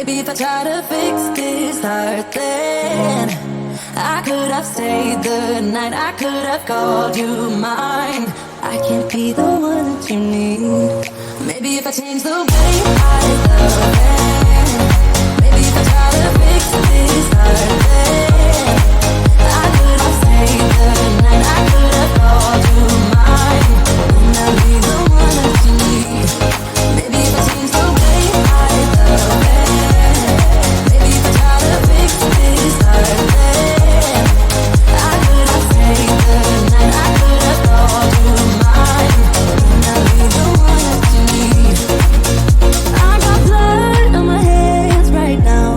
Maybe if I try to fix this heart, then I could have stayed the night. I could have called you mine. I can't be the one that you need. Maybe if I change the way I love it. Maybe if I try to fix this heart, then I could have stayed the night. I could have called you mine. And I'll be the one that you need. Maybe if I change the way I love it. Maybe if I try to fix this heart, then I could have stayed the night. I could have called you mine. And I'll be the one that you need. I got blood on my hands right now,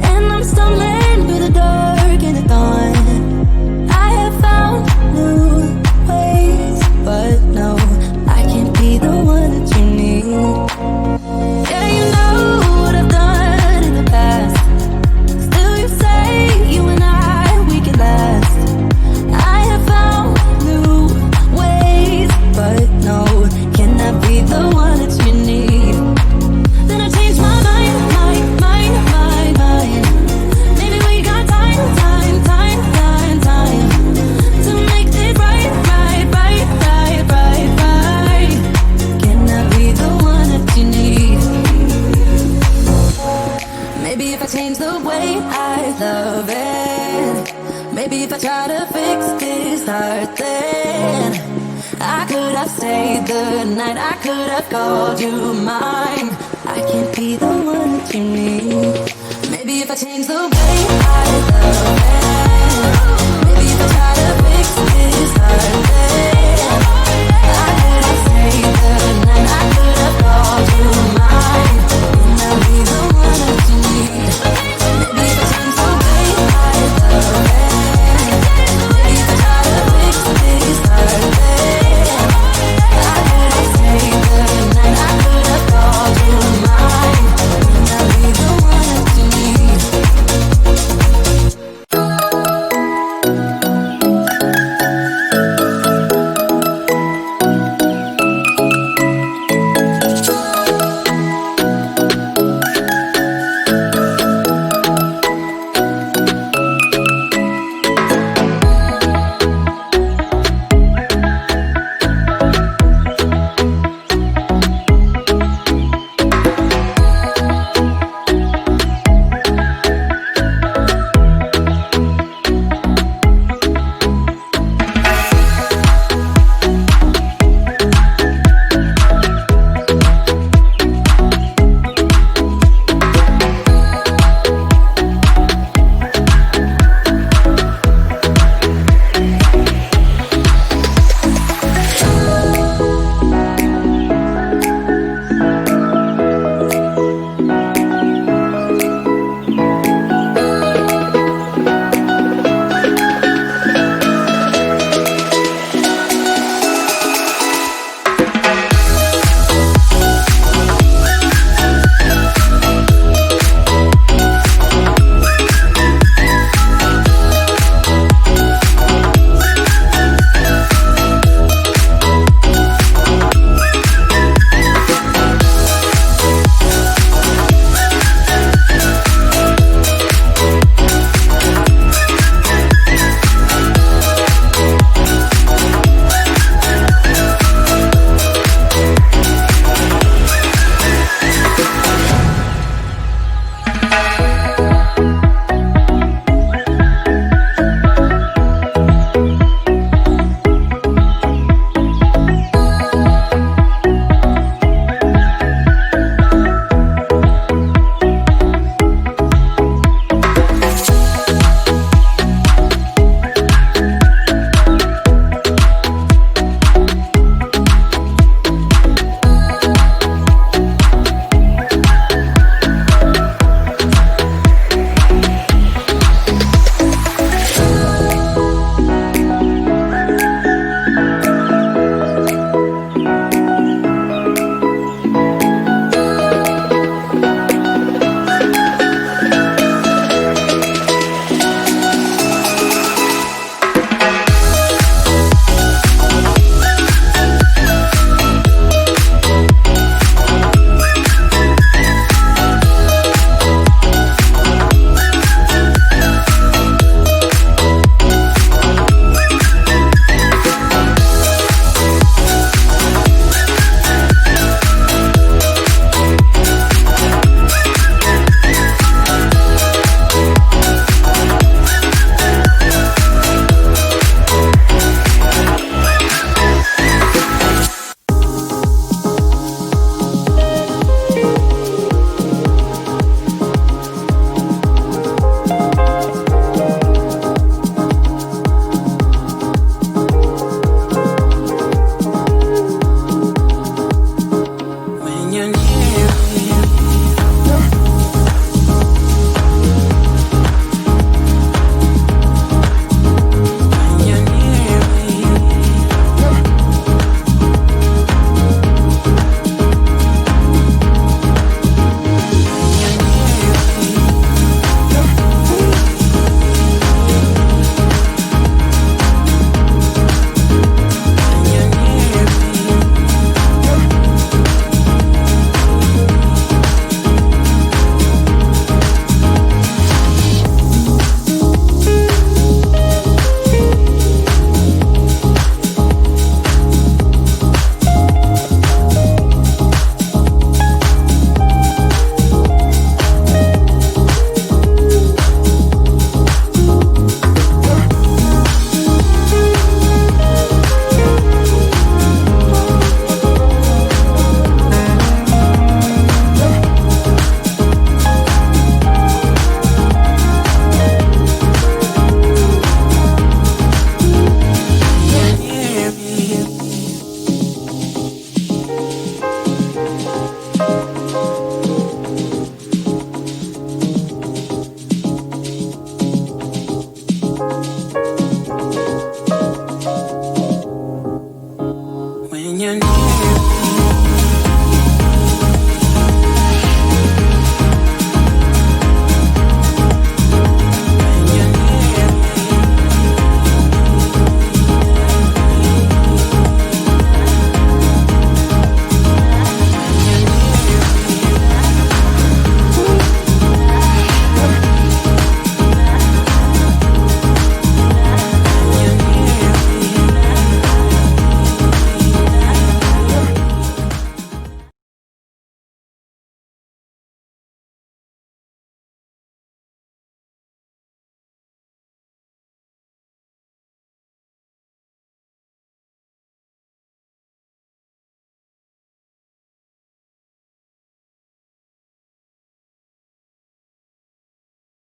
and I'm stumbling through the dark in the dawn. I have found new ways, but no, I can't be the one that you need. Yeah, you know what I've done in the past. Still you say you and I, we can last. I have found new ways, but no, can I be the one that you need? Then I changed my mind. Maybe we got time to make it right. Can I be the one that you need? Maybe if I change the way I love it. Maybe if I try to fix this heart, then I could have stayed the night. I could have called you mine. I can't be the one that you need. Maybe if I change the way